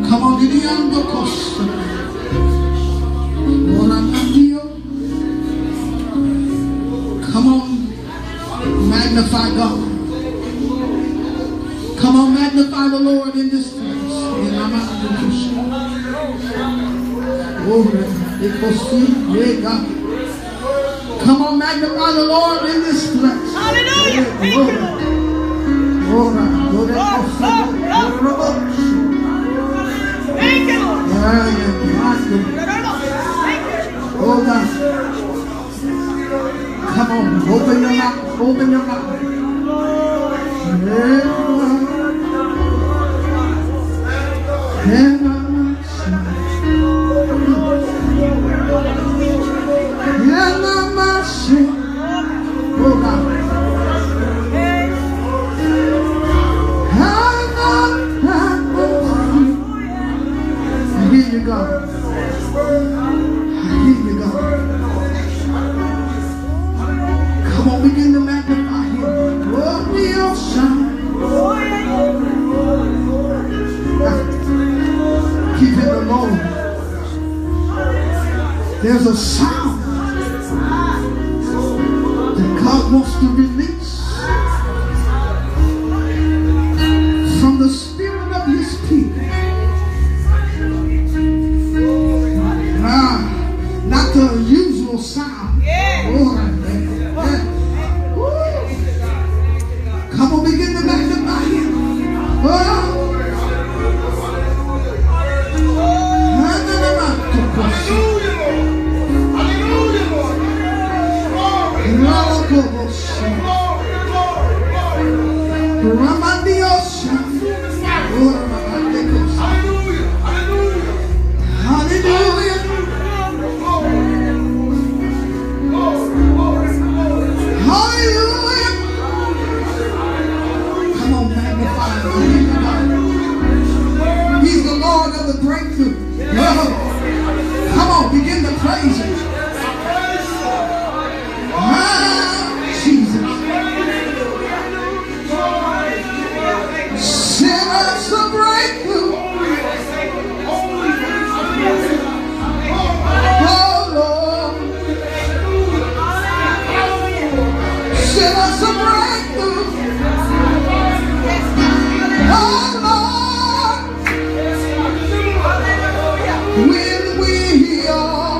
Come on, Gideon Costa. Come on, magnify God. Come on, magnify the Lord in this place. Come on, magnify the Lord in this place. Hallelujah. Thank you, Lord. Thank you, Lord. Oh God. Come on, open your mouth, open your mouth. Oh God. I hear you, God. I hear you, God. Come on, begin to magnify Him. Oh, we all shine. Keep it alone. There's a sound that God wants to release from the spirit of His people. Not the usual sound. Come on, begin to magnify Him. He's the Lord of the breakthrough. Come on, begin to praise Him. Jesus. Send us a breakthrough. Oh Lord. Send us a breakthrough. Oh Lord. When we are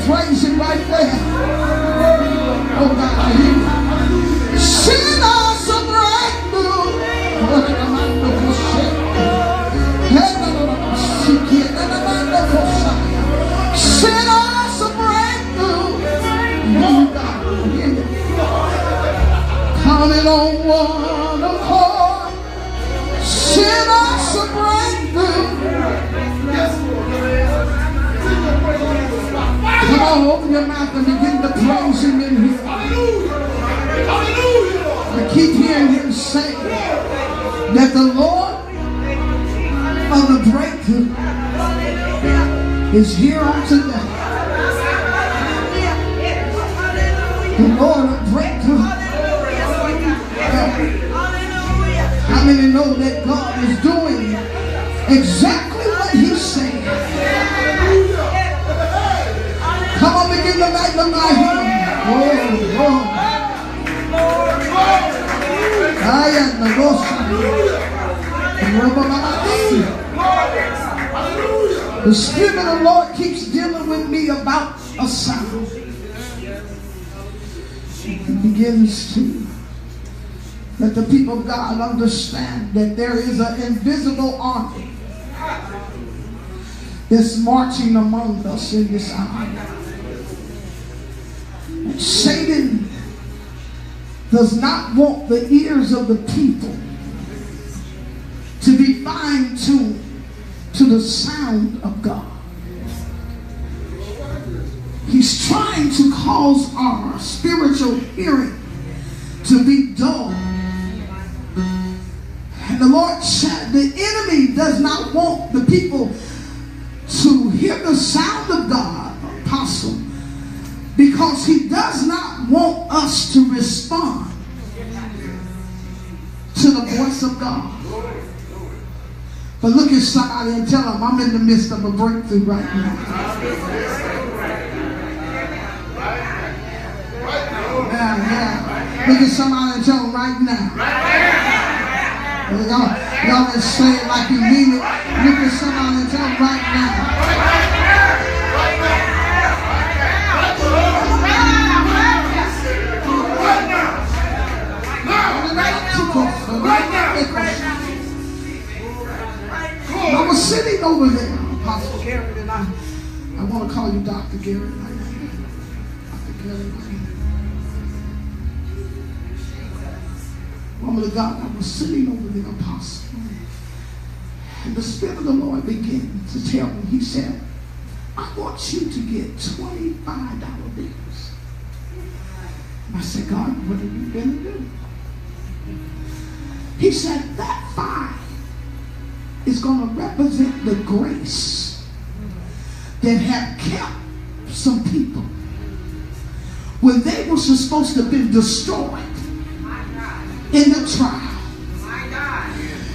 praise him right there. Oh God, I hear you. Send us a breakthrough. Send us a breakthrough. Oh God, I hear you. Coming on one accord. Send us a breakthrough. Come on, open your mouth and begin to praise him in here. I keep hearing him say that the Lord of the breakthrough is here on today. The Lord of breakthrough. How many know that God is doing exactly what he said? Come on, begin to magnify him. Oh, oh. I am the Lord. The Spirit of the Lord keeps dealing with me about a sound. It begins to let the people of God understand that there is an invisible army that's marching among us in this hour. Satan does not want the ears of the people to be fine-tuned to the sound of God. He's trying to cause our spiritual hearing to be dull. And the Lord said the enemy does not want the people to hear the sound of God, apostle, because he does not want us to respond to the voice of God. But look at somebody and tell them, I'm in the midst of a breakthrough right now. Yeah. Look at somebody and tell them right now. Y'all just say it like you mean it. Look at somebody and tell them right now. I was sitting over there, Apostle Garrett, and I want to call you Dr. Garrett. Dr. Garrett. Woman of God, I was sitting over there, Apostle. And the Spirit of the Lord began to tell me, he said, I want you to get $25 bills. And I said, God, what are you going to do? He said, that 5 is going to represent the grace that have kept some people when they were supposed to be destroyed in the trial.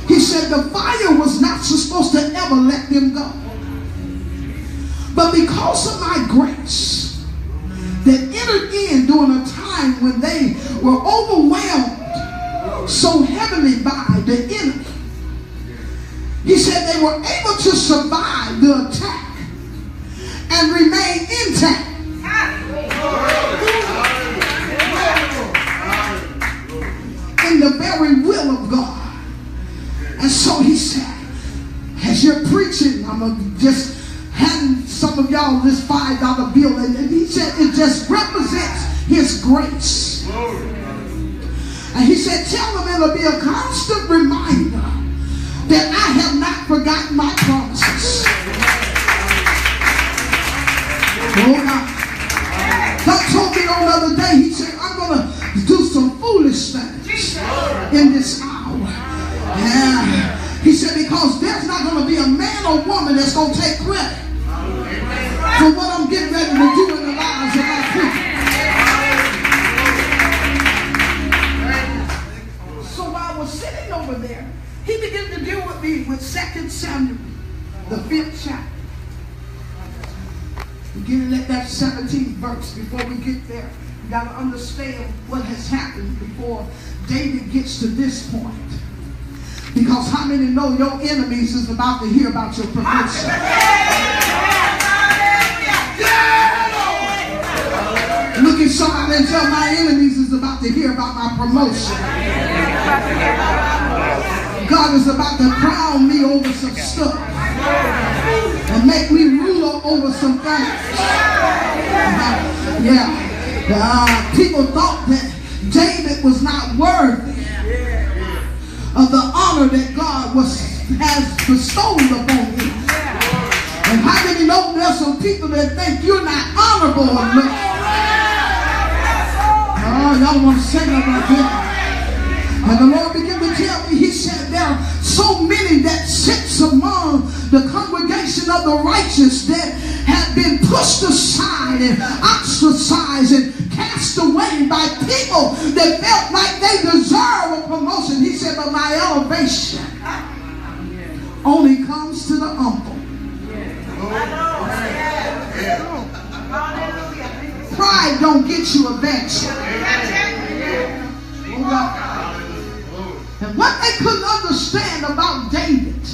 He said the fire was not supposed to ever let them go. But because of my grace that entered in during a time when they were overwhelmed so heavily by the enemy, he said they were able to survive the attack and remain intact. In the very will of God. And so he said, as you're preaching, I'm going to just hand some of y'all this $5 bill. And he said it just represents his grace. And he said, tell them it'll be a constant reminder that I have not forgotten my promises. Oh God. God told me on the other day, he said, I'm going to do some foolish things in this hour. Yeah. He said, because there's not going to be a man or woman that's going to take credit for what I'm getting ready to do in the lives of my people. So while I was sitting over there, he began to deal with me with 2 Samuel, the 5th chapter. Beginning at that 17th verse. Before we get there, you got to understand what has happened before David gets to this point. Because how many know your enemies is about to hear about your promotion? somebody and tell my enemies is about to hear about my promotion. God is about to crown me over some stuff and make me ruler over some things. People thought that David was not worthy of the honor that God has bestowed upon him. And how many know there's some people that think you're not honorable enough? Oh, y'all want to say that about that? And the Lord began to tell me, he said, there are so many that sits among the congregation of the righteous that have been pushed aside and ostracized and cast away by people that felt like they deserve a promotion. He said, but my elevation only comes to the humble. Pride don't get you advanced. And what they couldn't understand about David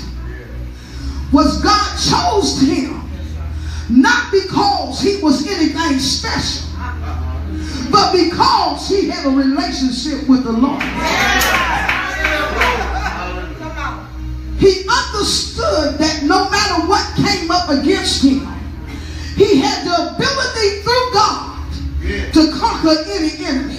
was God chose him not because he was anything special, but because he had a relationship with the Lord. He understood that no matter what came up against him, he had the ability through God to conquer any enemy.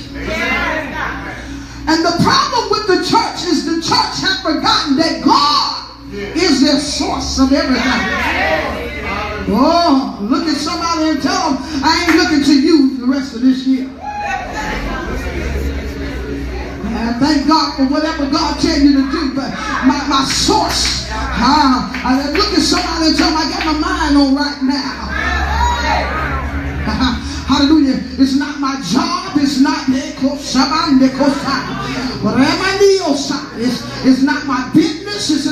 And the problem with the church is the church have forgotten that God is their source of everything. Oh, look at somebody and tell them, I ain't looking to you the rest of this year. And thank God for whatever God tell you to do, but my source. I look at somebody and tell them, I got my mind on right now. Hallelujah. It's not my job. It's not it's not my business. It's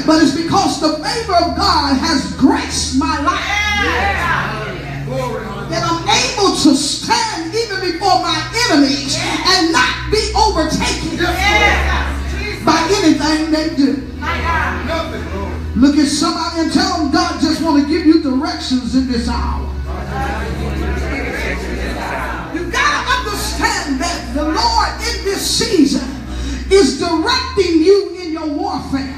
but it's because the favor of God has graced my life that I'm able to stand even before my enemies and not be overtaken by anything they do. Look at somebody and tell them God just want to give you directions in this hour. You've got to understand that the Lord in this season is directing you in your warfare.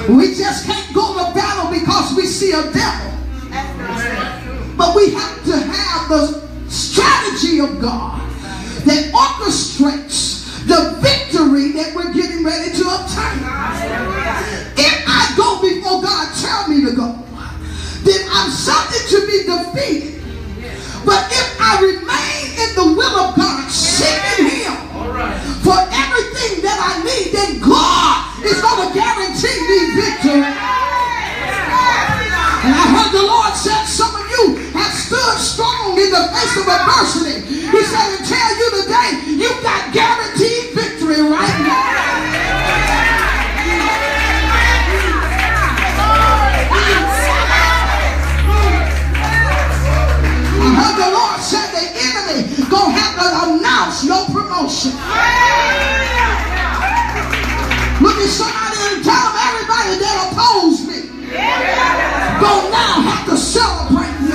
We just can't go to battle because we see a devil. But we have to have the strategy of God that orchestrates the victory that we're getting ready to obtain. If I go before God tell me to go, then I'm subject to be defeated. But if I remain in the will of God, seeking him for everything that I need, then God is going to guarantee me victory. And I heard the Lord said some of you have stood strong in the face of adversity. He said to tell you today, you got guaranteed victory right now. I heard the Lord said the enemy gonna have to announce your promotion. Look at somebody and tell them everybody that opposed me gonna now have to celebrate me.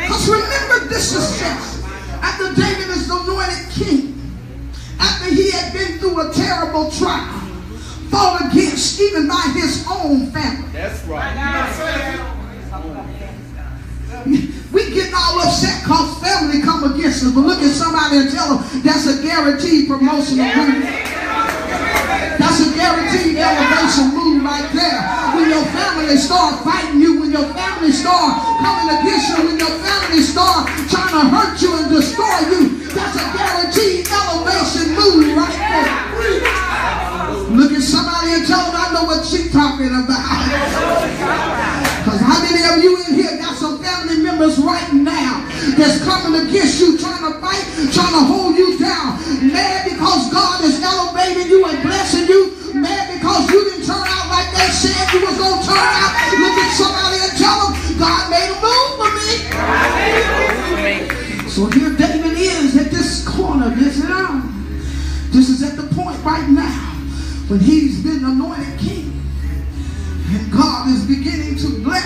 Because remember, this is just after David is anointed king, after he had been through a terrible trial, fought against even by his own family. That's right. We getting all upset because family come against us, but look at somebody and tell them that's a guaranteed promotion move. That's a guaranteed elevation move right there. When your family start fighting you, when your family start coming against you, when your family start trying to hurt you and destroy you, that's a guaranteed elevation move right there. Look at somebody and tell them I know what she's talking about. Because how many of you in here got some family members right now that's coming against you, trying to fight, trying to hold you down? Mad because God is elevating you and blessing you. Mad because you didn't turn out like they said you was going to turn out. Look at somebody and tell them God made a move for me. So here David is at this corner. This is at the point right now when he's been anointed king. And God is beginning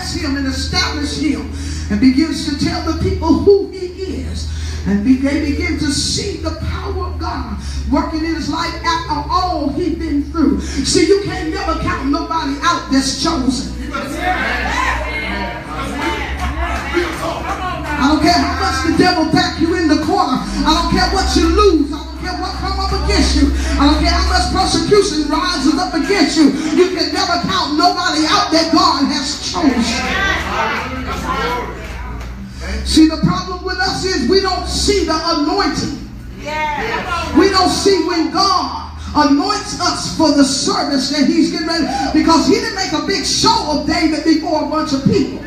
bless him and establish him, and begins to tell the people who he is. And they begin to see the power of God working in his life after all he's been through. See, you can't never count nobody out that's chosen. I don't care how much the devil back you in the corner. I don't care what you lose. I don't care what come up against you. I don't care how much persecution rises up against you. You can never count nobody out that God has chosen. See, the problem with us is we don't see the anointing. We don't see when God anoints us for the service that he's getting ready. Because he didn't make a big show of David before a bunch of people.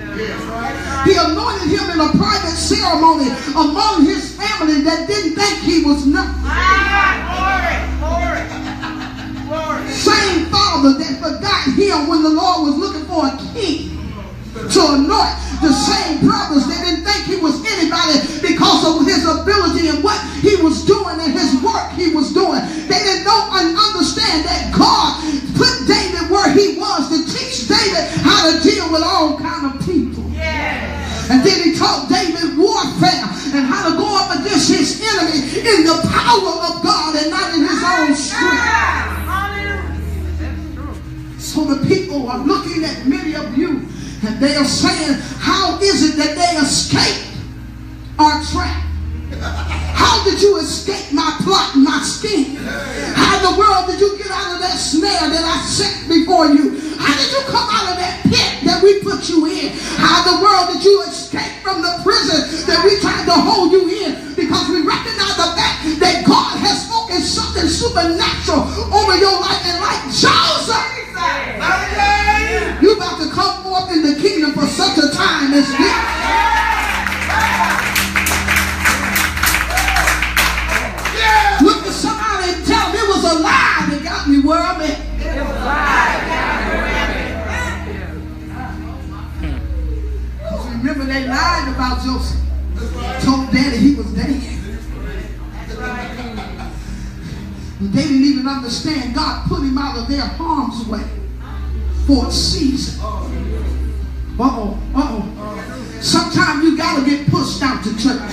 He anointed him in a private ceremony among his family that didn't think he was nothing. Same father that forgot him when the Lord was looking for a king to anoint. The same brothers that didn't think he was anybody because of his ability and what he was doing and his work he was doing. They didn't know and understand that God put David where he was to teach David how to deal with all kind of people. And then he taught David warfare and how to go up against his enemy in the power of God and not in his own strength. So the people are looking at many of you and they are saying, how is it that they escaped our trap? How did you escape my plot and my scheme? How in the world did you get out of that snare that I set before you? How did you come out of that pit that we put you in? How in the world did you escape from the prison that we tried to hold you in? Because we recognize the fact that God has spoken something supernatural over your life. And like Joseph, you about to come forth in the kingdom for such a time as this. Look at somebody and tell them it was a lie that got me where I'm at. It was a lie that got me where I'm at. Because remember, they lied about Joseph. Told daddy he was dead. They didn't even understand God put him out of their harm's way for a season. Sometimes you got to get pushed out to church.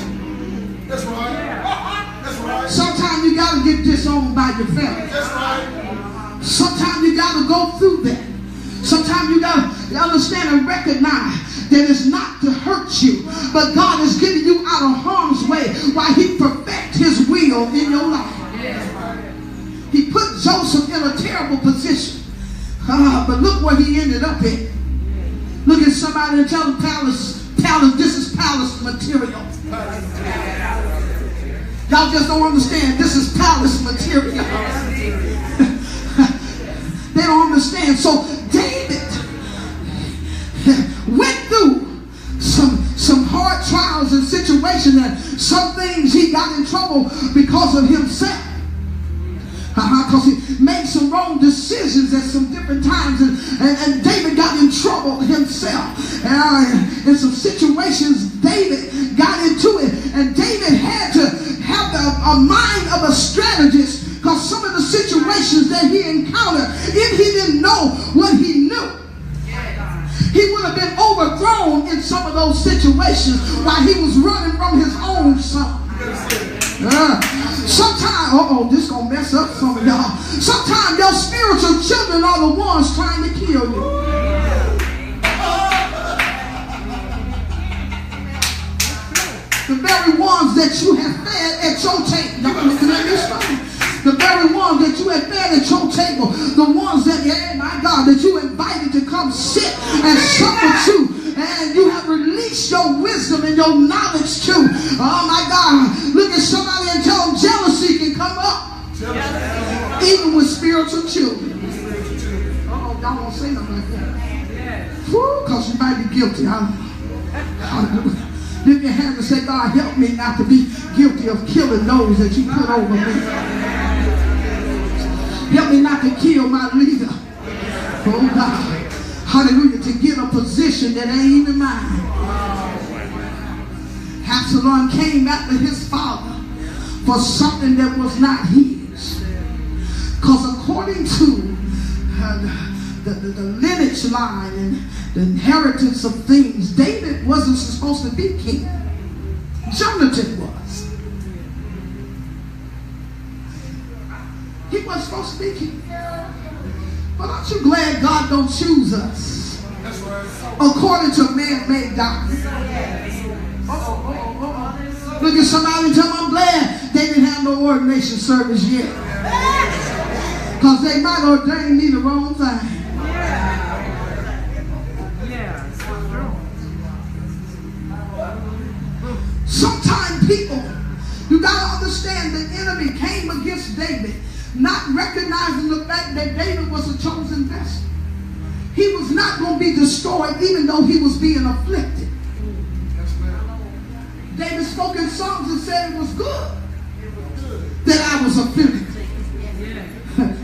That's right. That's right. Sometimes you got to get disowned by your family. That's right. Sometimes you got to go through that. Sometimes you got to understand and recognize that it's not to hurt you, but God is getting you out of harm's way while he perfects his will in your life. He put Joseph in a terrible position. But look where he ended up in. Look at somebody and tell them palace, this is palace material. Y'all just don't understand. This is palace material. They don't understand. So David went through some hard trials and situations, and some things he got in trouble because of himself. Because he made some wrong decisions at some different times, and David got in trouble himself. In some situations, David got into it, and David had to have a mind of a strategist, because some of the situations that he encountered, if he didn't know what he knew, he would have been overthrown in some of those situations while he was running from his own son. Sometimes, this gonna mess up some of y'all. Sometimes your spiritual children are the ones trying to kill you. The very ones that you have fed at your table. The very ones that you have fed at your table. The ones that, my God, that you invited to come sit and sup with you. And you have released your wisdom and your knowledge too. Oh my God. Look at somebody and tell them jealousy can come up. Even with spiritual children. Y'all won't say nothing like that. Because you might be guilty. Hallelujah. Lift your hand and say, God, help me not to be guilty of killing those that you put over me. Help me not to kill my leader. Oh God. Hallelujah. To get a position that ain't even mine. Absalom came after his father for something that was not his. Because according to the lineage line and the inheritance of things. David wasn't supposed to be king. Jonathan was. He wasn't supposed to be king. But aren't you glad God don't choose us according to man-made doctrine? Look at somebody and tell them, I'm glad they didn't have no ordination service yet. Because they might ordain me the wrong thing. Sometimes people, you got to understand the enemy came against David, not recognizing the fact that David was a chosen vessel. He was not going to be destroyed even though he was being afflicted. David spoke in Psalms and said it was good that I was afflicted,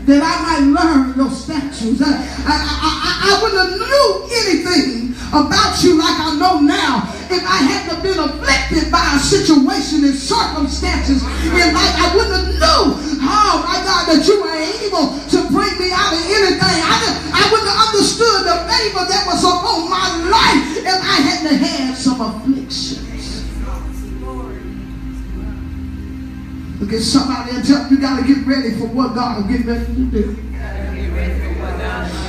that I might learn your statutes. I wouldn't have knew anything about you like I know now if I hadn't been afflicted by a situation and circumstances in life. I wouldn't have knew, oh my God, that you were able to bring me out of anything. I wouldn't have understood the favor that was upon my life if I hadn't had some afflictions. Look at somebody and tell them you got to get ready for what God will get ready to do.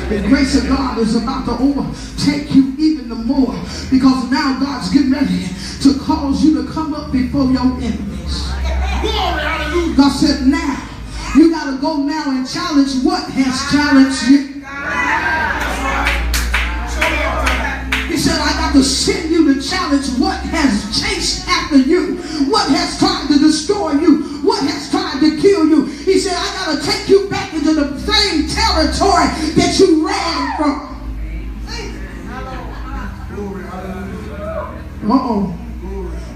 The grace of God is about to overtake you even the more, because now God's getting ready to cause you to come up before your enemies. God said now you got to go now and challenge what has challenged you. He said I got to send you to challenge what has chased after you, what has tried to destroy you, what has tried to kill you. He said I got to take you back into the same territory that you ran from. Uh-oh.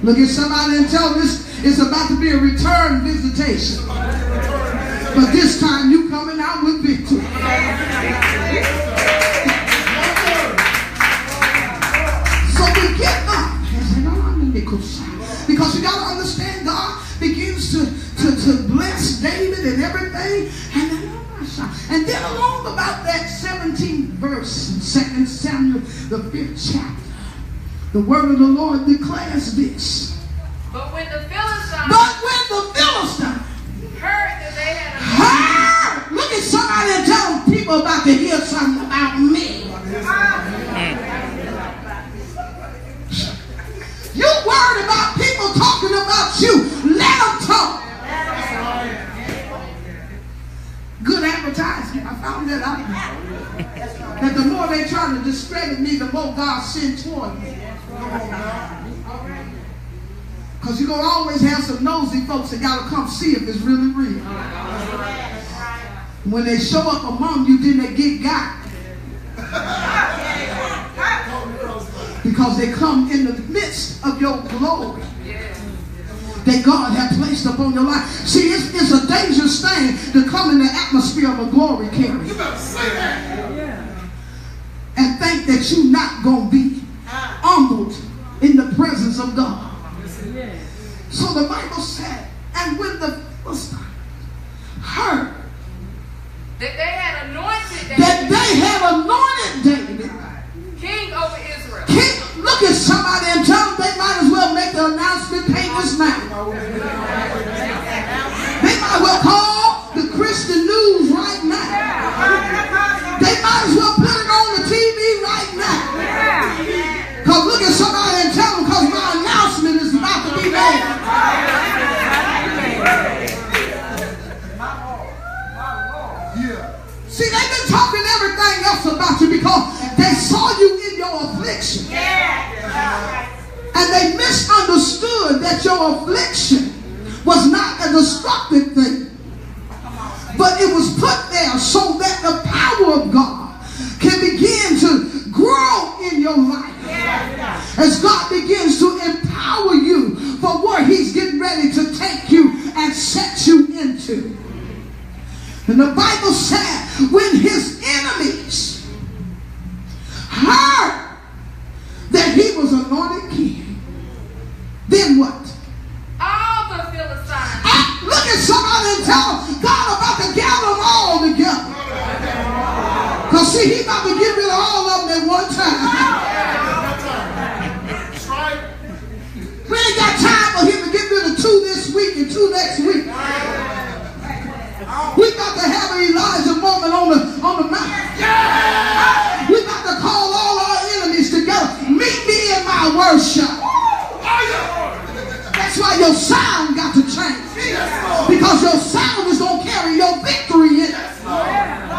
Look at somebody and tell them this is about to be a return visitation. But this time you coming out with victory. So we get up. Because you got to understand, God begins to bless David and everything. And then along about that 17th verse in 2 Samuel, the 5th chapter, the word of the Lord declares this. But when the Philistines heard that they had look at somebody and tell them people about to hear something about me. You worried about people talking about you. Let them talk. Good advertising. I found that out. That the more they try to discredit me, the more God sends toward me. Because you're going to always have some nosy folks that got to come see if it's really real. When they show up among you, then they get got. Because they come in the midst of your glory that God has placed upon your life. See, it's a dangerous thing to come in the atmosphere of a glory carrier. You better say that. And think that you're not going to be humbled in the presence of God. So the Bible said, and when the Philistines heard that they had anointed David king over Israel. Look at somebody and tell them they might as well make the announcement pages now. They might as well call the Christian news right now. They might as well put it on the TV right now. Because look at somebody and tell them, because my announcement is about to be made. See, they've been talking everything else about you because they saw you in your affliction. And they misunderstood that your affliction was not a destructive thing, but it was put there so that the power of God can begin to grow in your life. As God begins to empower you for where he's getting ready to take you and set you into. And the Bible said when his enemies heard that he was anointed king, then what? All the Philistines. Look at somebody and tell them God about to gather them all together. Because see, he 22 next week. We got to have an Elijah moment on the mountain. We got to call all our enemies together. Meet me in my worship. That's why your sound got to change. Because your sound is going to carry your victory in it.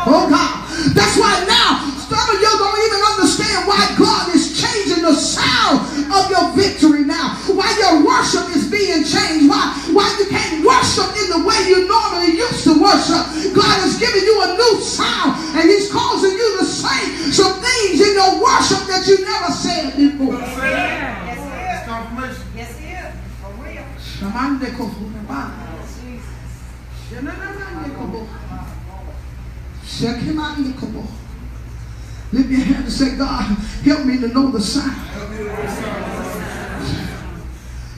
Oh God. That's why now some of you don't even understand why God is changing the sound of your victory now. Why your worship is being changed. Why you can't worship in the way you normally used to worship. God is giving you a new sound. And he's causing you to say some things in your worship that you never said before. It's confirmation. Yes, he is. For real. Lift your hand and say, God, help me to know the sound.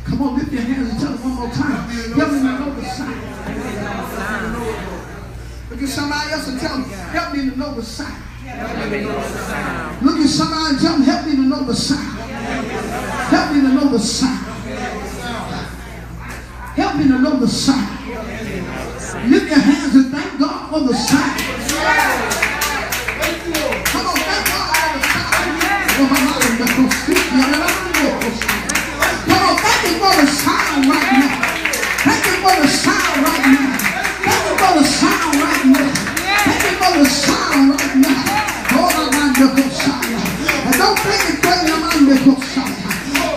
Come on, lift your hands and tell it one more time. Help me to know the sound. Look at somebody else and tell them, help me to know the sound. Look at somebody and tell them, help me to know the sound. Help me to know the sound. Help me to know the sound. Lift your hands and thank God for the sound. Come on, thank God for the sound. Come on, thank him for the sound right now. Thank him for the sound right now. Thank him for the sound right now. Thank him for the sound right now. And don't think it's crazy.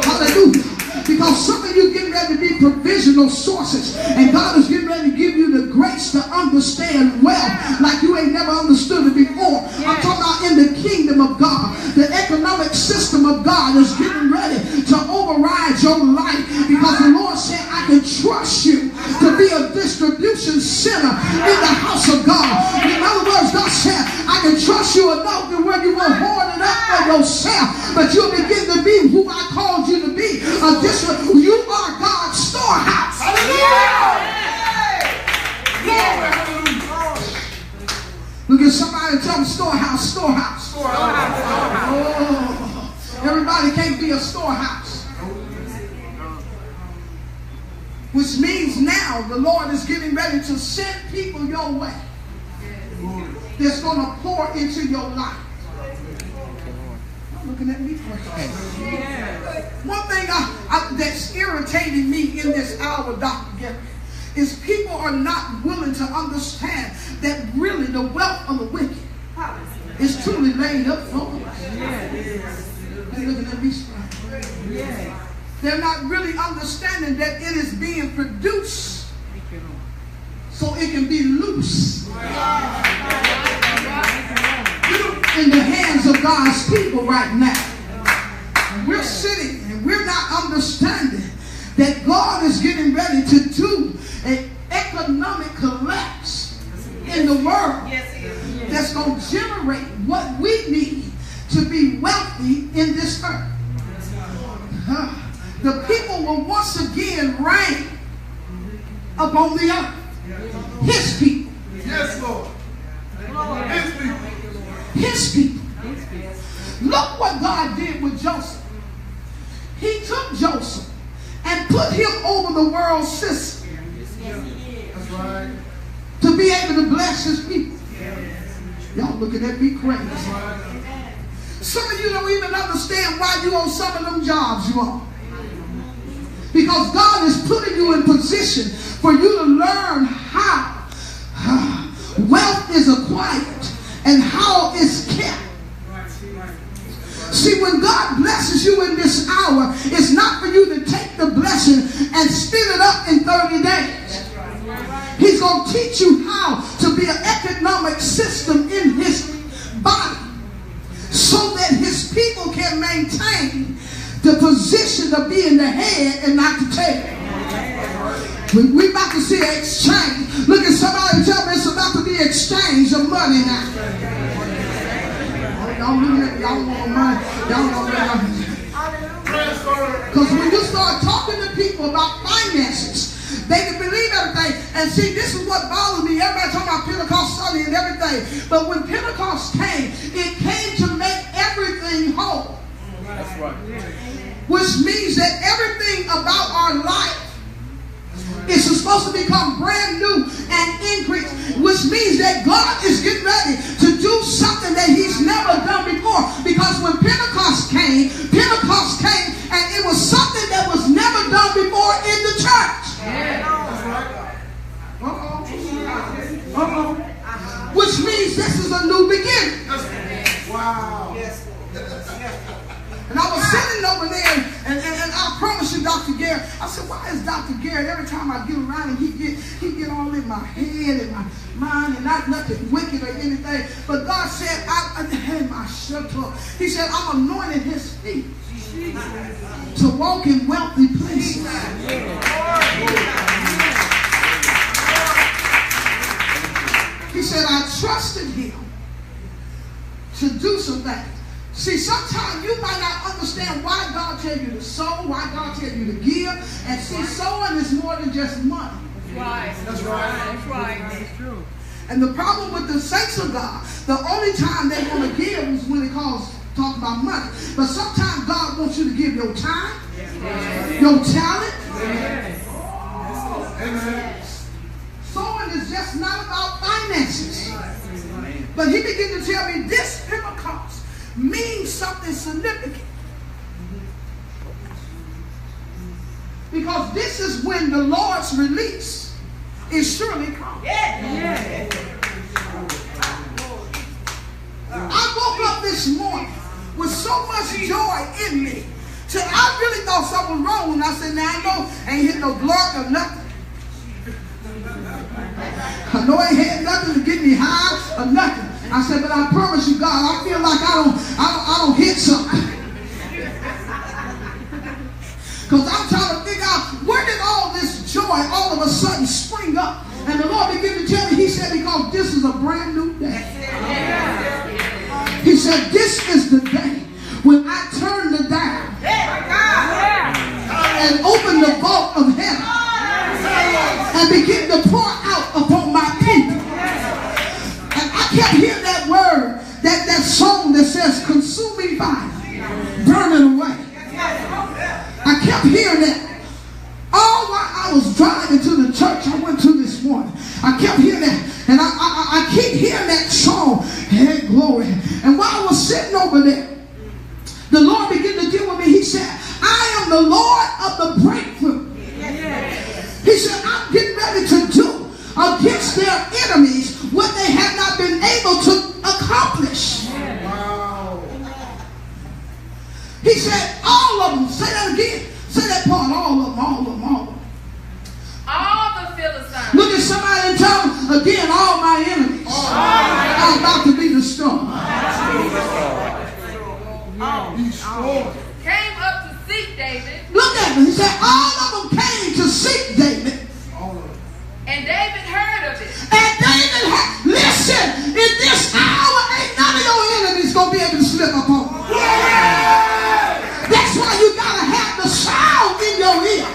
Hallelujah. Because some of you getting ready to be provisional sources. And God is getting ready to give you the grace to understand wealth like you ain't never understood it before. I'm talking about in the kingdom of God. The economic system of God is getting ready to override your life. Because the Lord said, I can trust you to be a distribution center in the house of God. In other words, God said, I can trust you enough to where you won't hoard it up for yourself. But you'll begin to be who I called you to be. You are God's storehouse. Look at somebody and tell them storehouse, storehouse. Oh, everybody can't be a storehouse. Which means now the Lord is getting ready to send people your way that's going to pour into your life. I'm looking at me for a second. One thing that's irritating me in this hour, Dr. Gary, is people are not willing to understand that really the wealth of the wicked is truly laid up for us. They're looking at me. They're not really understanding that it is being produced so it can be loose in the hands of God's people right now. And we're sitting and we're not understanding that God is getting ready to do an economic collapse in the world that's going to generate what we need to be wealthy in this earth. The people will once again reign upon the earth. His people. Yes, Lord. His people. His people. Look what God did with Joseph. He took Joseph and put him over the world system. That's right. To be able to bless his people. Y'all looking at me crazy. Some of you don't even understand why you on some of them jobs you on. Because God is putting you in position for you to learn how wealth is acquired and how it's kept. See, when God blesses you in this hour, it's not for you to take the blessing and spin it up in 30 days. He's going to teach you how to be an economic system in his body so that his people can maintain the position of being the head and not the tail. We're about to see an exchange. Look at somebody and tell me it's about to be an exchange of money now. Y'all want money. Y'all want money. Because when you start talking to people about finances, they can believe everything. And see, this is what bothers me. Everybody talking about Pentecost Sunday and everything. But when Pentecost came, it came to make everything whole. That's right. Which means that everything about our life It's supposed to become brand new and increase, which means that God is getting ready to do something that he's never done before. Because when Pentecost came and it was something that was never done before in the church. Which means this is a new beginning. Wow. And I was sitting over there, and I promise you, Dr. Garrett, I said, why is Dr. Garrett, every time I get around him, he get all in my head and my mind, and not nothing wicked or anything. But God said, he said, I'm anointing his feet to walk in wealthy places. He said, I trusted him to do some things. See, sometimes you might not understand why God tells you to sow, why God tells you to give. And see, sowing is more than just money. That's right. That's true. And the problem with the saints of God, the only time they want to give is when it talk about money. But sometimes God wants you to give your time, your talent. Sowing is just not about finances. But he began to tell me this Pentecost means something significant. Because this is when the Lord's release is surely coming. I woke up this morning with so much joy in me. So I really thought something was wrong when I said, now I know I ain't hit no block or nothing. I know I ain't had nothing to get me high or nothing. I said, but I promise you, God, I feel like I don't hit something. Because I'm trying to figure out where did all this joy all of a sudden spring up. And the Lord began to tell me, he said, because this is a brand new day. He said, this is the day when I turn the dial and open the vault of heaven and begin to pour out upon my people. And I kept hearing that word, that song that says, consuming fire, burning away. I kept hearing that. All while I was driving to the church I went to this morning, I kept hearing that. And I keep hearing that song, hey, glory. And while I was sitting over there, the Lord began to deal with me. He said, I am the Lord of the breakthrough. He said, I'm getting ready to do against their enemies what they have not been able to accomplish. Wow. He said, all of them. Say that again. Say that part. All of them, all of them, all of them. All the Philistines. Look at somebody and tell them, again, all my enemies are about to be destroyed. Came up to seek David. Look at me. He said, all of them came to seek David. And David heard of it. And David had, listen, in this hour, ain't none of your enemies going to be able to slip up on you. That's why you got to have the sound in your ear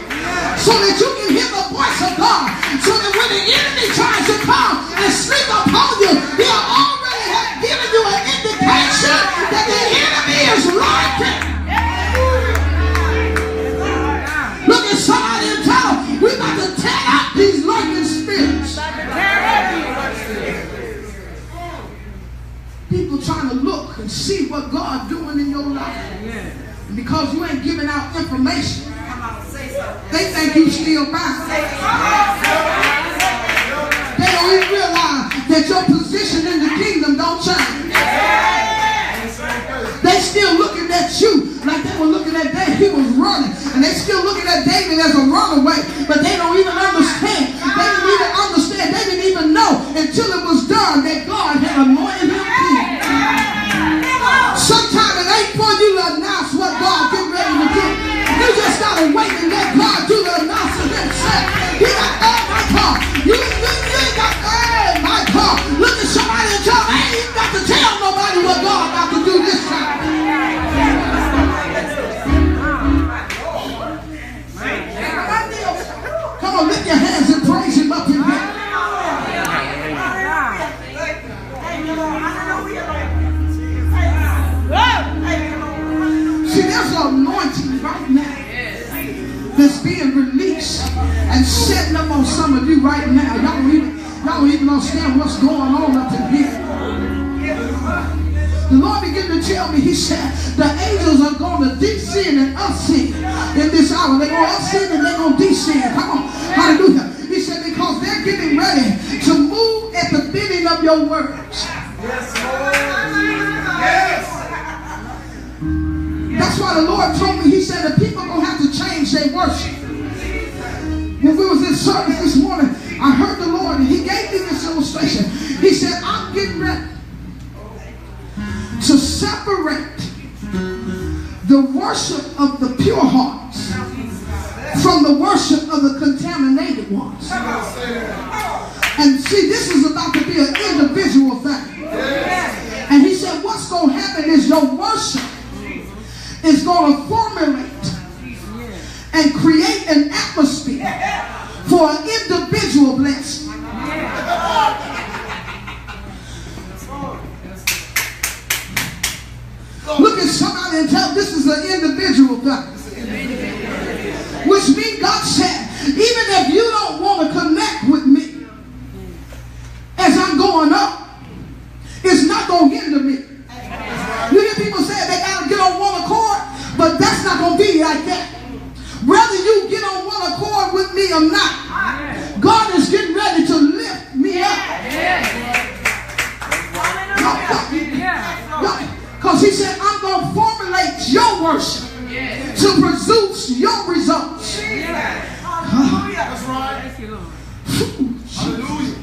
so that you can hear the voice of God. So that when the enemy tries to come and slip upon you, he'll already have given you an indication that the enemy is lurking. Look at somebody and tell them, we're about to tear out these lurking spirits. People trying to look and see what God's doing in your life. And because you ain't giving out information, they think you still bound. They don't even realize that your position in the kingdom don't change. They still looking at you like they were looking at David. He was running. And they still looking at David as a runaway. But they don't even understand. They didn't even understand. They didn't even know until it was done that God had anointed him king. Sometimes it ain't for you to announce what God getting ready to do. You just got to wait and let God do the announcement himself. He got, oh my God. You ain't got, oh my God. Look at somebody and tell them, I ain't got to tell nobody what God about to do this time. Come on, lift your hands and praise him up in here. See, there's an anointing right now that's being released and setting up on some of you right now. Y'all don't even understand what's going on up in here. The Lord began to tell me, he said, the angels are going to descend and ascend in this hour. They're going to ascend and they're going to descend. Come on. Hallelujah. He said, because they're getting ready to move at the bidding of your words. Yes, Lord. Yes. That's why the Lord told me, he said, the people are going to have to change their worship. When we was in service this morning, I heard the Lord and he gave me this illustration. He said, I'm getting ready to separate the worship of the pure hearts from the worship of the contaminated ones. And see, this is about to be an individual thing. And he said, what's going to happen is your worship is going to formulate and create an atmosphere for an individual blessing. Look at somebody and tell them this is an individual thing. Which means God said, even if you don't want to connect with me as I'm going up, it's not going to hinder me. You hear people say they got to get on one accord, but that's not going to be like that. Whether you get on one accord with me or not, God is getting ready to lift me up. Because he said, I'm going to formulate your worship to produce your results. That's right. Hallelujah.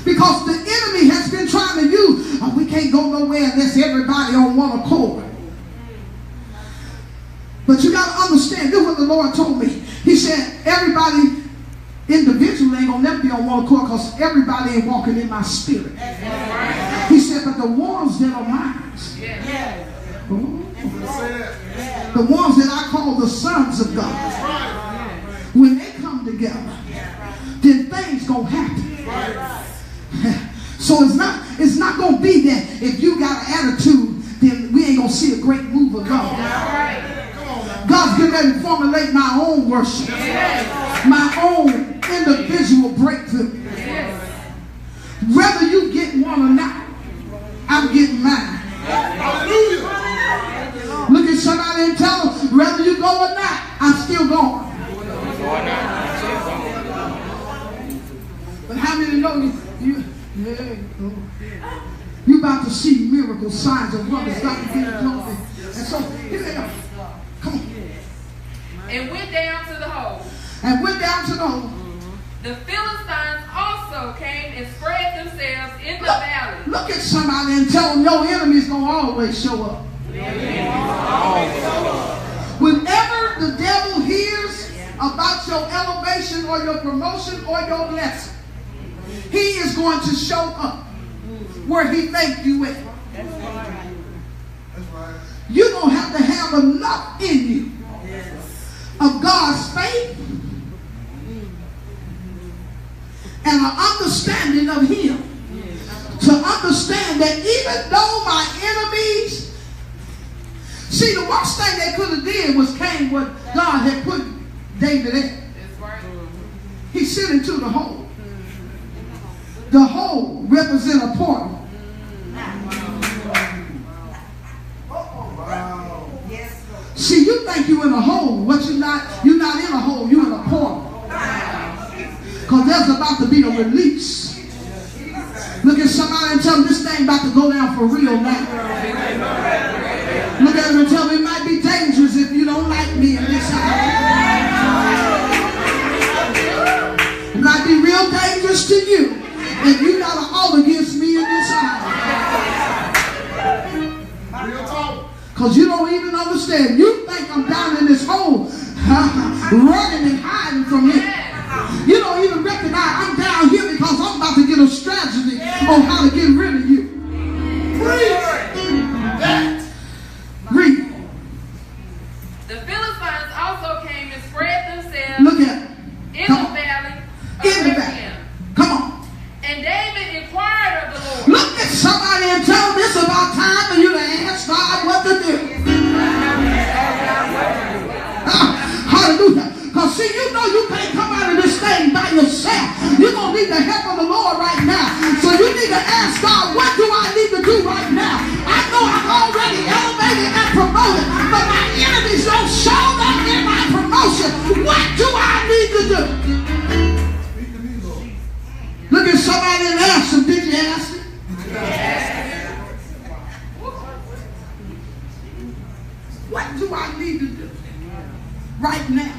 Because the enemy has been trying to use, we can't go nowhere unless everybody on one accord. But you got to understand, this is what the Lord told me. He said, everybody individually ain't going to never be on one accord because everybody ain't walking in my spirit. He said, but the ones that are mine, the ones that I call the sons of God, when they come together, then things going to happen. So it's not going to be that if you got an attitude, then we ain't going to see a great move of God. God's getting ready to formulate my own worship, my own individual breakthrough. Whether you get one or not, I'm getting mine. Hallelujah. Look at somebody and tell them, whether you go or not, I'm still going. But how many know you about to see miracles, signs, and wonders? God be the glory. And so, here they are. Come on. And went down to the hole. And went down to the hole. The Philistines also came and spread themselves in the valley. Look at somebody and tell them your enemy's going to always show up. Whenever the devil hears about your elevation or your promotion or your blessing, he is going to show up where he think you at. You're going to have enough in you of God's faith and an understanding of him to understand that even though my enemies, see, the worst thing they could have did was came what God had put David in. He sent him to the hole. The hole represents a portal. See, you think you're in a hole, but you're not in a hole, you're in a portal. Because there's about to be a release. Look at somebody and tell them this thing about to go down for real now. Look at them and tell them it might be dangerous if you don't like me in this house. It might be real dangerous to you if you got an all against me in this house. Because you don't even understand. You think I'm down in this hole running and hiding from him. You don't even recognize I'm down here because I'm about to get a strategy on how to get rid of you. Read. The Philistines also came and spread themselves Look at in the valley in the valley. Come on. And David inquired of the Lord. Look at somebody and tell them it's about time for you to ask God what to do. Hallelujah. Because see, What do I need to do right now?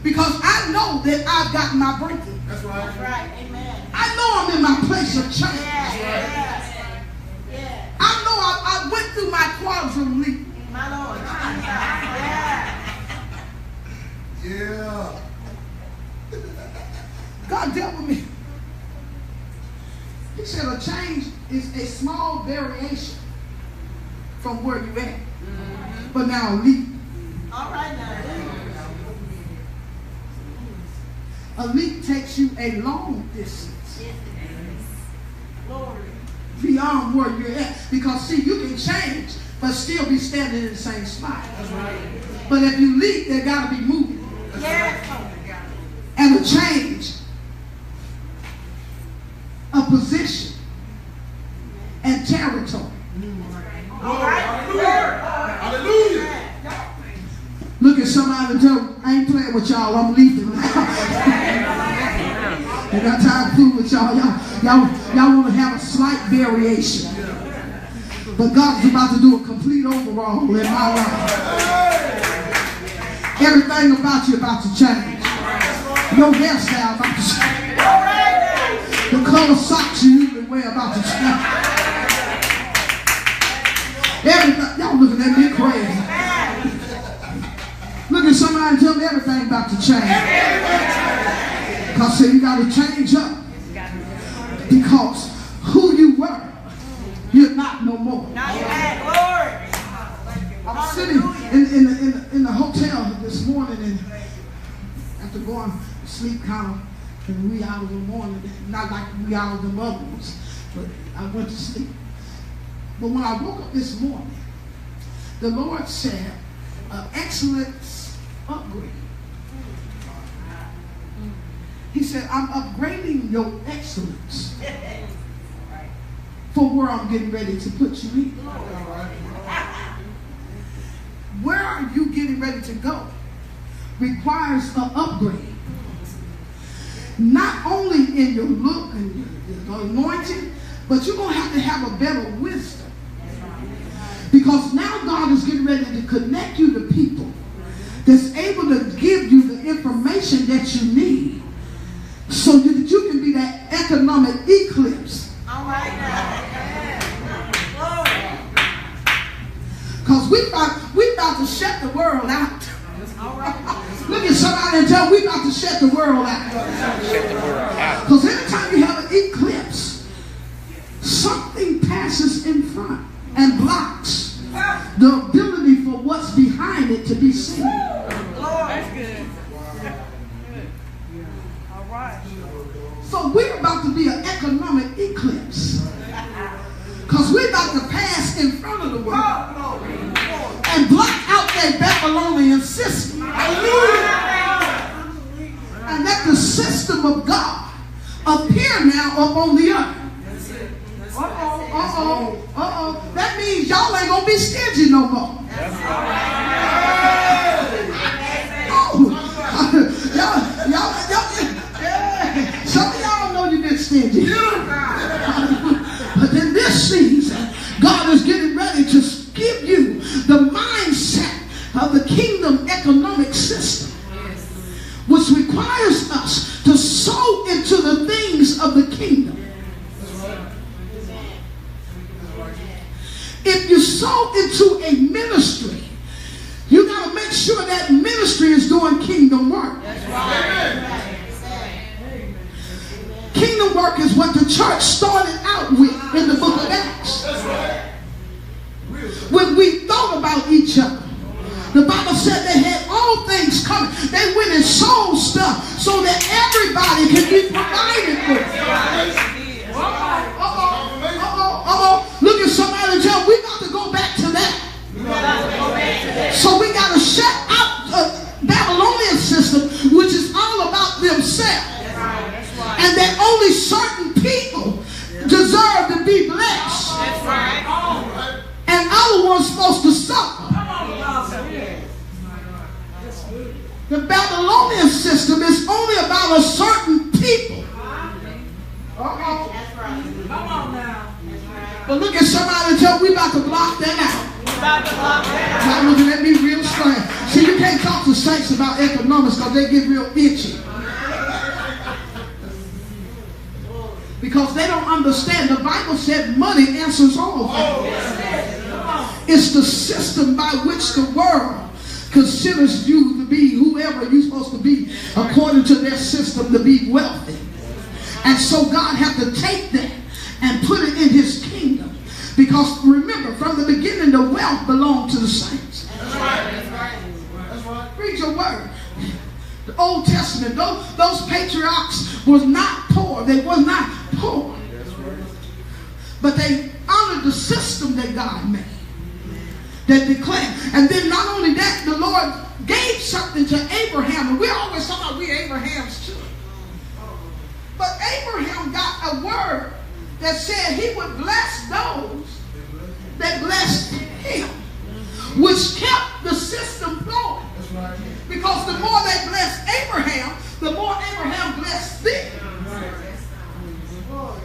Because I know that I've got my breakthrough. That's right. That's right. Amen. I know I'm in my place of change. Yes. Yes. I know I went through my quadrum leap. My Lord. Yeah. Yeah. God dealt with me. He said a change is a small variation from where you're at. But now a leap. All right now. A leap takes you a long distance Glory. beyond where you're at. Because see, you can change, but still be standing in the same spot. That's right. But if you leap, they got to be moving. Yes. And a change, a position, and territory. All right. Hallelujah. Look at somebody and tell them, I ain't playing with y'all, I'm leaving now. I got time to fool with y'all. Y'all want to have a slight variation. But God's about to do a complete overhaul in my life. Everything about you about to change. Your hairstyle about to change. The color socks you usually wear about to change. Everything, y'all looking at me crazy. Look at somebody and tell them everything about to change. Because see, you got to change up. Because who you were, you're not no more. Not yet. Glory. I was sitting in the hotel this morning, and after going to sleep kind of in the wee hours of the morning, not like the wee hours of the other ones, but I went to sleep. But when I woke up this morning, the Lord said, excellence upgrade. He said, I'm upgrading your excellence for where I'm getting ready to put you in. Where are you getting ready to go requires an upgrade. Not only in your look and your anointing, but you're going to have a better wisdom. Because now God is getting ready to connect you to people that's able to give you the information that you need so that you can be that economic eclipse. All right now. Because we about to shut the world out. All right. Look at somebody and tell them we about to shut the world out. Because every time you have an eclipse, something passes in front and blocks the ability for what's behind it to be seen. That's good. All right. So we're about to be an economic eclipse. Because we're about to pass in front of the world and block out that Babylonian system. And let the system of God appear now up on the earth. That means y'all ain't gonna be stingy no more. Some of y'all know you've been stingy. But in this season, God is getting ready to give you the mindset of the kingdom economic system, which requires us to sow into the things of the kingdom. If you sow into a ministry, you got to make sure that ministry is doing kingdom work. Kingdom work is what the church started out with in the book of Acts. When we thought about each other, the Bible said they had all things coming. They went and sold stuff so that everybody can be provided for. Look at somebody and tell them we got to go back to that. So we got to shut out the Babylonian system, which is all about themselves. And that only certain people deserve to be blessed. And other ones supposed to suffer. The Babylonian system is only about a certain people. Come on now. But look at somebody and tell them we about to block that out. Y'all looking at me real can't talk to saints about economics because they get real itchy. Because they don't understand. The Bible said money answers all things. It's the system by which the world considers you to be whoever you're supposed to be according to their system to be wealthy. And so God had to take that and put it in his kingdom. Because remember, from the beginning, the wealth belonged to the saints. That's right. That's right. That's right. Read your word. The Old Testament, those patriarchs was not poor. They were not poor. But they honored the system that God made. That declared. And then not only that, the Lord gave something to Abraham. And we always talk about we Abraham's children. But Abraham got a word that said he would bless those that blessed him, which kept the system flowing. Because the more they blessed Abraham, the more Abraham blessed them.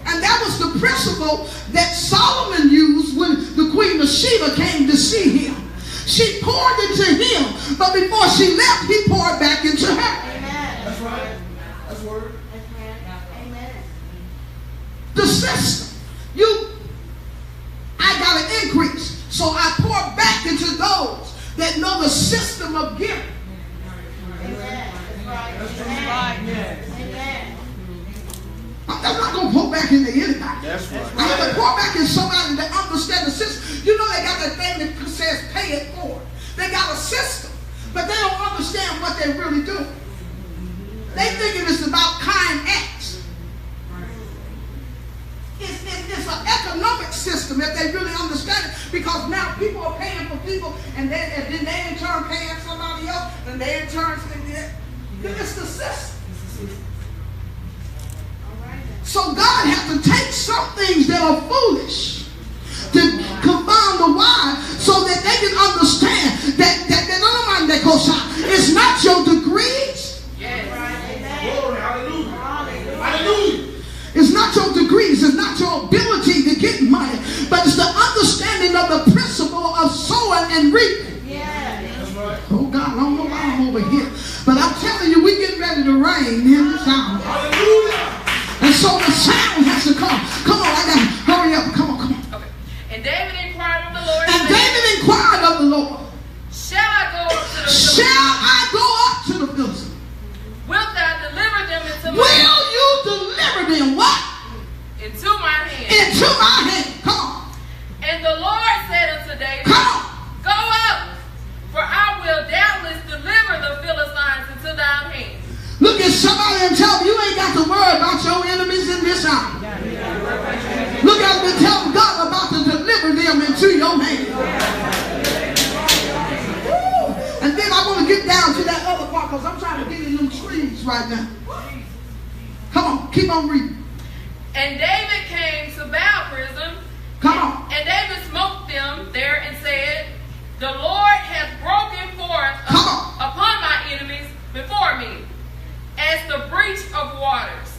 And that was the principle that Solomon used when the Queen of Sheba came to see him. She poured into him, but before she left, he poured back into her. Amen. That's right. That's word. Amen. The system. I got an increase, so I pour back into those that know the system of giving. Amen. That's right. That's Amen. right. Amen. I'm not going to pour back into anybody. That's right. I'm going to pour back in somebody that understands the system. You know they got that thing that says pay it forward. They got a system, but they don't understand what they're really doing. They thinking it's about kind acts. It's an economic system if they really understand it, because now people are paying for people, and then they in turn paying somebody else, and they in turn it's the system. So God had to take some things that are foolish to confound the wise, so that they can understand that it's not your degrees. Glory. Hallelujah. Hallelujah. It's not your degrees. It's not your ability to get money, but it's the understanding of the principle of sowing and reaping. That's right. Oh God, I don't know why I'm over here, but I'm telling you, we're getting ready to rain in this house. Hallelujah. And so the sound has to come. Come on, I gotta hurry up. Come on. Okay. And David inquired of the Lord. And saying, David inquired of the Lord, Shall I go up to the shall Philistines? I go up to the Philistines? Wilt thou deliver them into my Will you deliver them what? into my hand? Into my hand. Come on. And the Lord said unto David, Come on. Go up, for I will doubtless deliver the Philistines into thine hand. Look at somebody and tell them you ain't got to worry about your enemies in this hour. Look at them and tell them God about to deliver them into your hand. Woo. And then I want to get down to that other part, because I'm trying to get in them trees right now. Come on, keep on reading. And David came to Baal-perazim. Come on. And David smote them there and said, The Lord hath broken forth Come on. upon my enemies before me, as the breach of waters.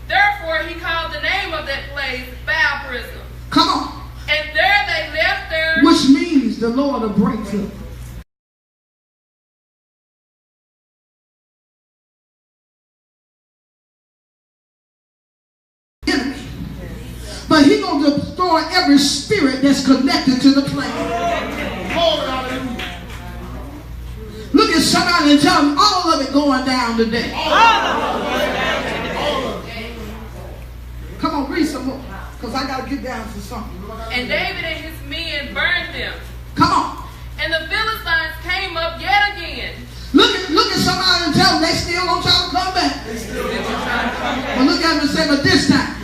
Therefore he called the name of that place Baal-perazim. Come on. And there they left their... Which means the Lord will break through. Enemy. But he gonna destroy every spirit that's connected to the plan. Glory. Hallelujah. Look at somebody and tell them all of it going down today. Come on, read some more, because I got to get down to something. And David and his men burned them. Come on. And the Philistines came up yet again. Look at somebody and tell them they still gonna try to come back. But look at them and say, but this time,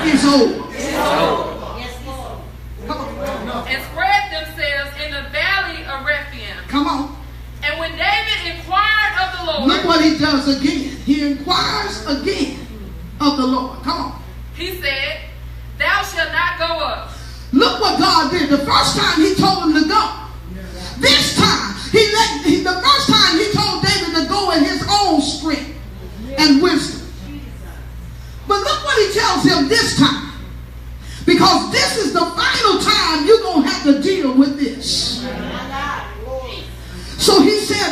it's over. Yes, Lord. Come on. And spread themselves in the valley of Rephaim. Come on. And when David inquired of the Lord, Look what he does again. He inquires again of the Lord. Come on. he said, Thou shalt not go up. Look what God did. The first time he told him to go. This time, the first time he told David to go in his own strength and wisdom. But look what he tells him this time. Because this is the final time you're going to have to deal with this. So he said,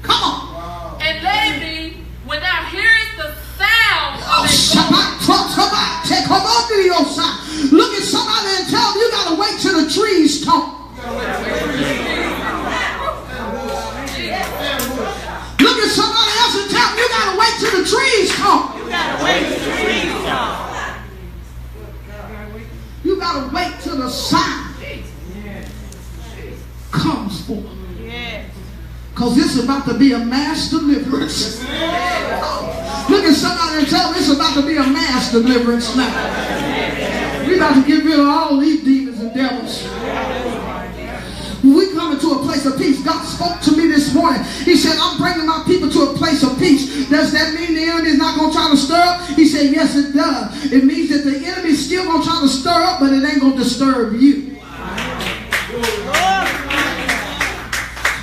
Come on. And led me when thou hearest the sound of his voice. Look at somebody and tell them you got to wait till the trees talk. Look at somebody else and tell them you got to wait till the trees talk. You gotta wait till the trees talk. You got to wait till the sign comes forth. Yes. Because it's about to be a mass deliverance. Look at somebody and tell them it's about to be a mass deliverance now. We're about to get rid of all these demons and devils. When we come into a place of peace, God spoke to me this morning. He said, I'm bringing my people to a place of peace. Does that mean the enemy is not going to try to stir up? He said, yes, it does. It means that the enemy is still going to try to stir up, but it ain't going to disturb you.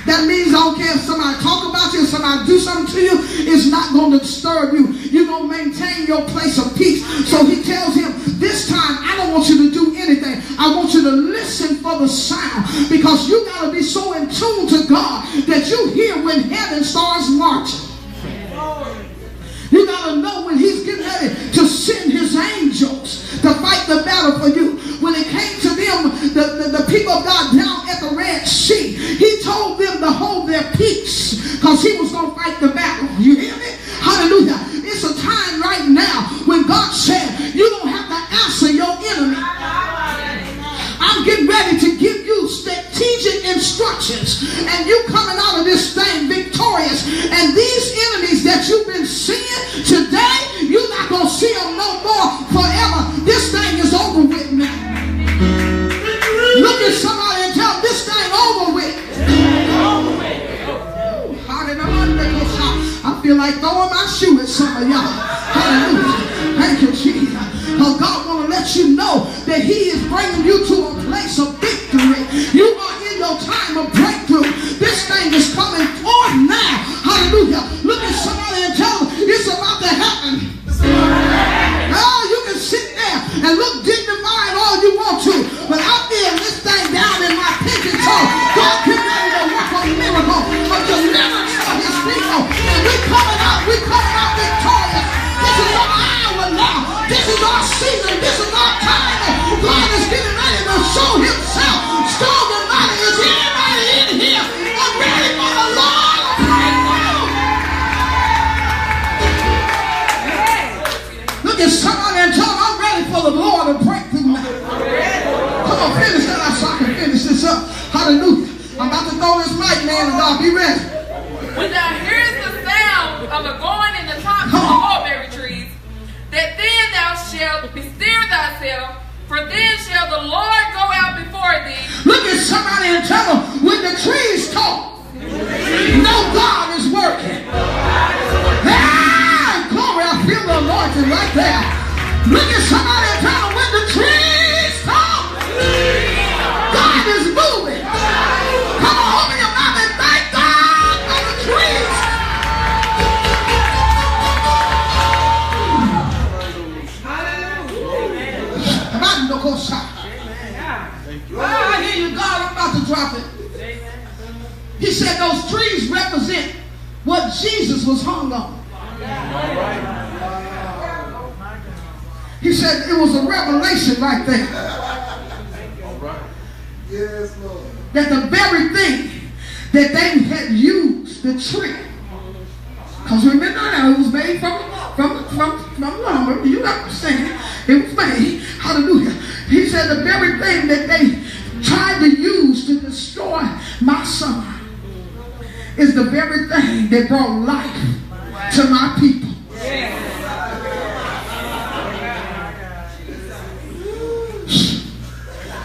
That means I don't care if somebody talk about you, if somebody do something to you, it's not going to disturb you. You're going to maintain your place of peace. So he tells him, this time I don't want you to do anything. I want you to listen for the sound, because you got to be so in tune to God that you hear when heaven starts marching. You got to know when he's getting ready to send his angels to fight the battle for you. When it came to them, the people of God down at the Red Sea, he told them to hold their peace because he was going to fight the battle. You hear me? Hallelujah. It's a time right now when God said, you don't have to answer your enemy. I'm getting ready to give you strategic instructions, and you coming out of this thing victorious. And these enemies that you've been seeing today, you're not going to see them no more forever. This thing is over with now. Look at somebody and tell them this thing over with. I feel like throwing my shoe at some of y'all. Hallelujah. Thank you, Jesus. Because God want to let you know that he is bringing you to a place of victory. You are in your time of breakthrough. This thing is coming forth now. Hallelujah. Look at somebody and tell them it's about to happen. Oh, you can sit there and look dignified all you want to, but I feel this thing down in my pinky toe. God can ready to work a miracle of deliverance for his people. And we're coming out victorious. This is our hour now. This is our season. This is our time. God is getting ready to show himself strong and mighty. Is anybody in here? I'm ready for the Lord to break through. Look at somebody and tell them I'm ready for the Lord to break through now. Come on, finish that out so I can finish this up. Hallelujah. I'm about to throw this mic, man, and God, be ready. When thou hearest the sound of a going in the tops of the mulberry trees, that then thou shalt bestir thyself, for then shall the Lord go out before thee. Look at somebody and tell them, when the trees talk, no God is working. Ah, glory, I feel the anointing right there. Look at somebody and tell them, when the trees talk, God is moving. Come on, open your mouth and thank God for the trees. I hear you, God. I'm about to drop it. He said those trees represent what Jesus was hung on. He said it was a revelation right there. Yes, Lord. That the very thing that they had used, the tree, because remember now, it was made from lumber. You understand? It was made. Hallelujah. He said the very thing that they tried to use to destroy my son is the very thing that brought life to my people.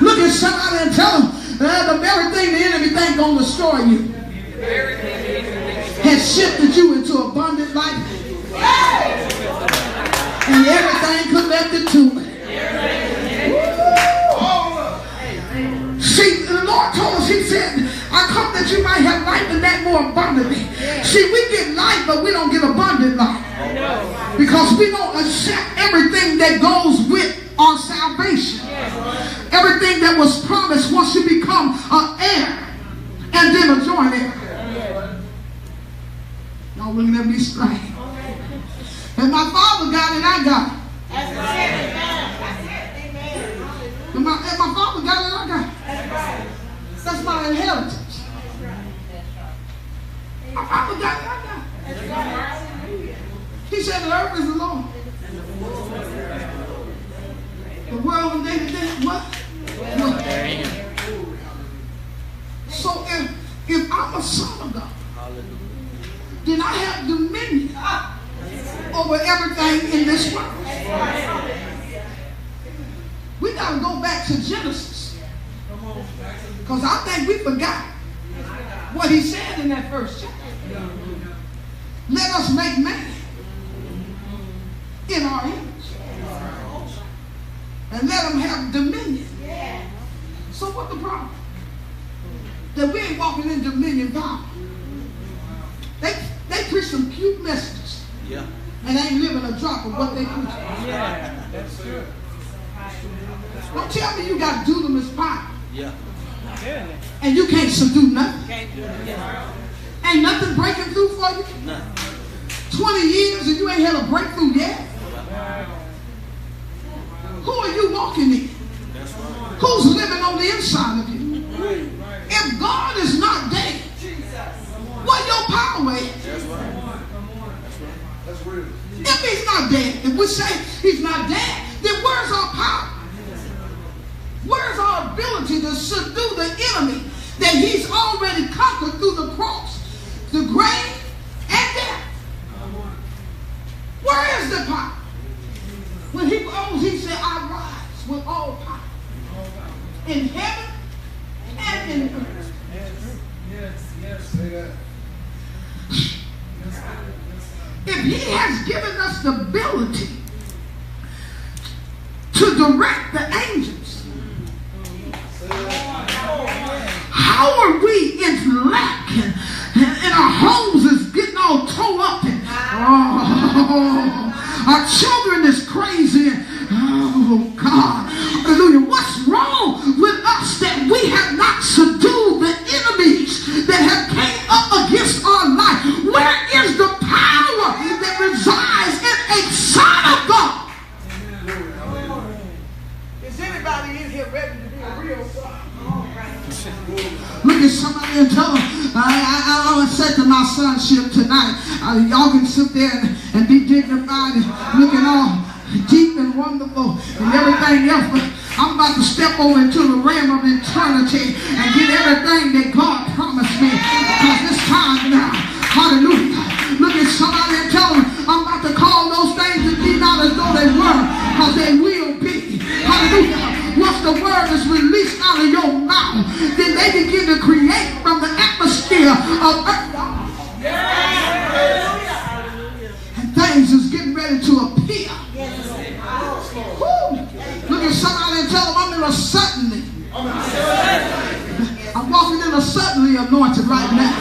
Look at somebody and tell them the very thing the enemy think gonna destroy you has shifted you into abundant life, and everything connected to it. See, the Lord told us, he said, I come that you might have life and that more abundantly. See, we get life, but we don't get abundant life. Because we don't accept everything that goes with our salvation. Everything that was promised once you become an heir and then a joint heir. Y'all looking at me strange. And my father got it, I got it. That's right. Amen. And my father got it, I got it. That's right. That's my inheritance. My father got it, I got it. That's right. He said the earth is the Lord. The world and they did what? So if I'm a son of God, then I have dominion over everything in this world. We got to go back to Genesis. Because I think we forgot what he said in that first chapter. Let us make man in our image. And let them have dominion. So what's the problem? That we ain't walking in dominion power. They preach some cute messages. Yeah. And ain't living a drop of what they preach. Yeah, that's true. Don't tell me you got dunamis power. Yeah. And you can't subdue nothing. Can't do it. Ain't nothing breaking through for you. Nothing. 20 years and you ain't had a breakthrough yet. Who are you walking in? That's right. Who's living on the inside of you? If God is not there, what your power is? That's right. That's real. If he's not there, if we say he's not there, then where's our power? Where's our ability to subdue the enemy that he's already conquered through the cross, the grave, and death? Where is the power? When he rose, he said, I rise with all power in heaven and in earth. Yes. Say that. If he has given us the ability to direct the angels, how are we in lack and our homes is getting all tore up and our children is crazy and oh God, hallelujah, what's wrong with us that we have not subdued the enemies that have came up against our life? Where is the power that resides in a son of God? Is anybody in here ready to be a real son? Look at somebody and tell them, I always said to my sonship tonight, y'all can sit there and be dignified and looking all deep and wonderful and everything else, but I'm about to step over into the realm of eternity and get everything that God promised me. Because this time now, hallelujah, look at somebody and tell them, I'm about to call those things that be not as though they were, because they will be. Hallelujah. Once the word is released out of your mouth, then they begin to create from the atmosphere of earth. And things is getting ready to appear. Woo. Look at somebody and tell them, I'm in a suddenly. I'm walking in a suddenly anointed right now.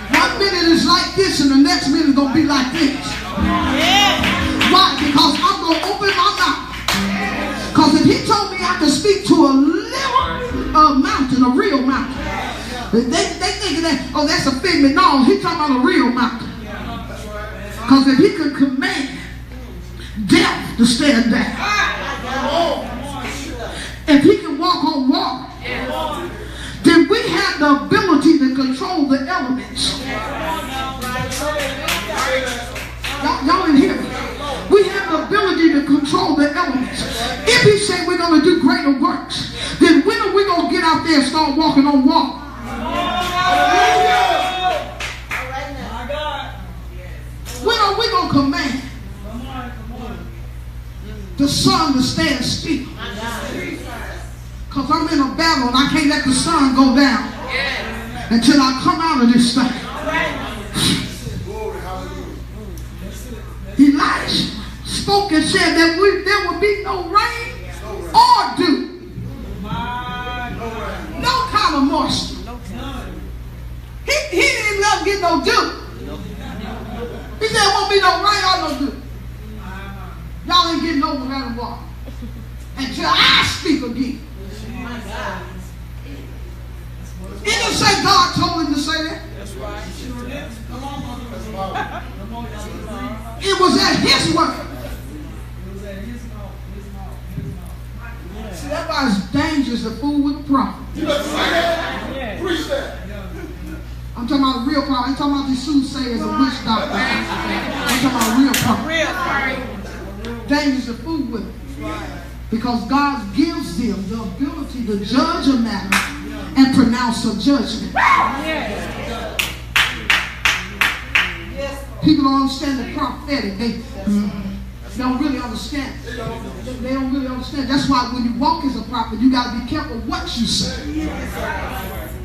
1 minute is like this and the next minute is going to be like this. Why? Because I'm going to open my mouth. Because if he told me I could speak to a little mountain, a real mountain, they think that, oh, that's a figment. No, he's talking about a real mountain. Because if he could command death to stand down, if he can walk on water, then we have the ability to control the elements. Y'all didn't hear me. We have the ability to control the elements. If he said we're going to do greater works, then when are we going to get out there and start walking on water? When are we going to command the sun to stand still? Because I'm in a battle and I can't let the sun go down until I come out of this thing. Elijah spoke and said that there would be no rain or dew. No kind of moisture. He didn't even let him get no dew. He said there won't be no rain or no dew. Y'all ain't getting over that water until I speak again. It didn't say God told him to say that. That's right. It was at his word. See, that's why it's dangerous to fool with a prophet. Preach that. I'm talking about a real prophet. I ain't talking about these soothsayers and witch doctors. I'm talking about a real prophet. Dangerous to fool with them. Because God gives them the ability to judge a matter and pronounce a judgment. People don't understand the prophetic. They don't really understand. They don't really understand. That's why when you walk as a prophet, you got to be careful what you say.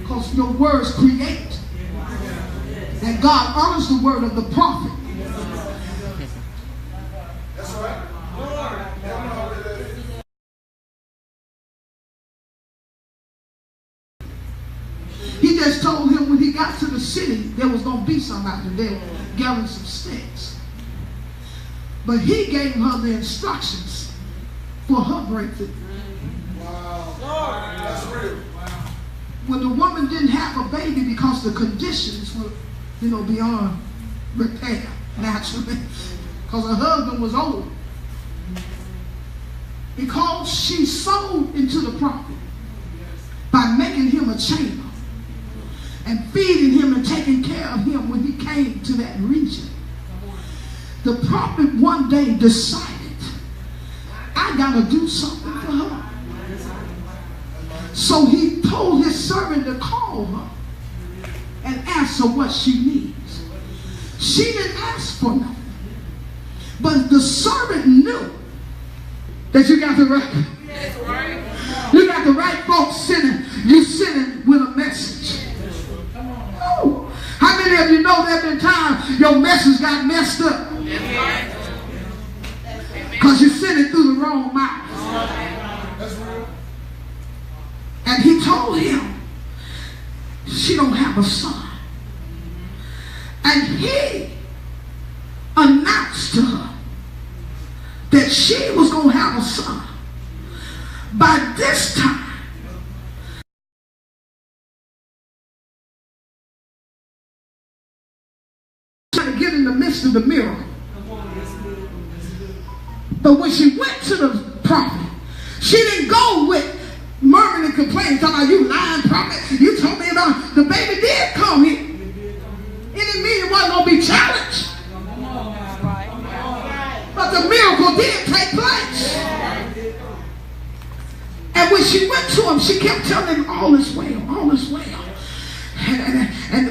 Because your words create. And God honors the word of the prophet. That's right. He just told him when he got to the city, there was going to be somebody there gathering some sticks. But he gave her the instructions for her breakthrough. Wow. That's real. When the woman didn't have a baby because the conditions were, beyond repair, naturally, because her husband was old. Because she sold into the prophet by making him a chamber and feeding him and taking care of him when he came to that region. The prophet one day decided, I got to do something for her. So he told his servant to call her and ask her what she needs. She didn't ask for nothing. But the servant knew that you got the right, you got the right folks sitting with a message. Oh, how many of you know there have been times your message got messed up? Because you sent it through the wrong mouth. And he told him she don't have a son. And he announced to her that she was going to have a son. By this time, trying to get in the midst of the miracle. But when she went to the prophet, she didn't go with murmuring and complaining, talking about, you lying prophet, you told me about the baby did come here. It didn't mean it wasn't going to be challenged. But the miracle did take place. And when she went to him, she kept telling him, all is well, all is well.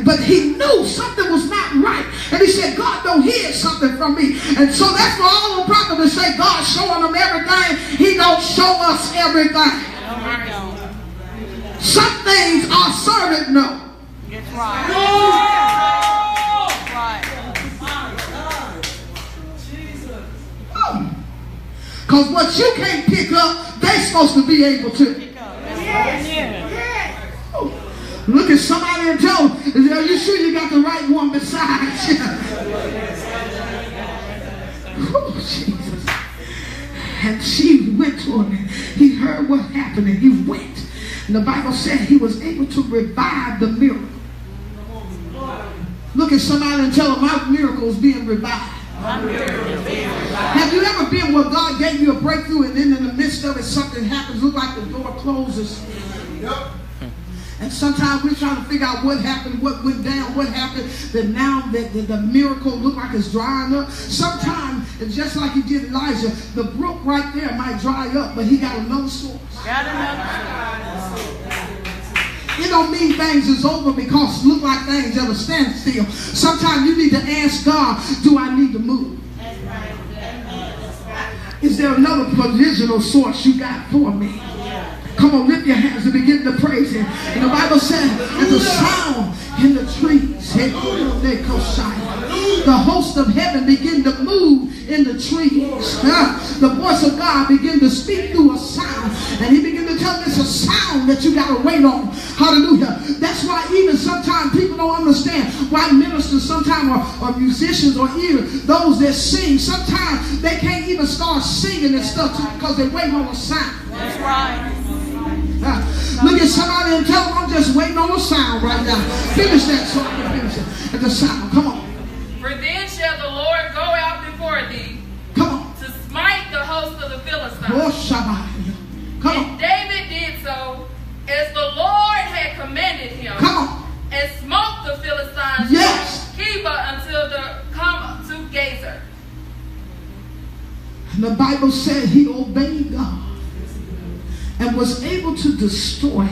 But he knew something was not right. And he said, God don't hear something from me. And so that's for all the prophets to say, God's showing them everything. He don't show us everything. Some things our servant know. That's right. Because what you can't pick up, they're supposed to be able to. Look at somebody and tell them, are you sure you got the right one beside you? Oh, Jesus. And she went to him and he heard what happened and he went. And the Bible said he was able to revive the miracle. Look at somebody and tell them, my miracle is being revived. Have you ever been where God gave you a breakthrough and then in the midst of it something happens, look like the door closes? Yep. And sometimes we're trying to figure out what happened, what went down, what happened, that now that the miracle look like it's drying up. Sometimes, just like he did Elijah, the brook right there might dry up, but he got another source. It don't mean things is over because look like things ever stand still. Sometimes you need to ask God, do I need to move? Is there another provisional source you got for me? Come on, lift your hands and begin to praise him. And the Bible said, at the sound in the trees, the host of heaven begin to move in the trees. The voice of God began to speak through a sound. And he began to tell me it's a sound that you got to wait on. Hallelujah. That's why even sometimes people don't understand why ministers sometimes or musicians or even those that sing, sometimes they can't even start singing and stuff because they wait on a sound. That's right. Look at at somebody and tell them I'm just waiting on the sound right now. Finish that so I can finish it. At the sound. Come on. For then shall the Lord go out before thee Come on. to smite the host of the Philistines. Oh, Shabbat. Come And on. David did so as the Lord had commanded him, Come on. and smote the Philistines Yes. from Geba until the come to Gazer. And the Bible said he obeyed God and was able to destroy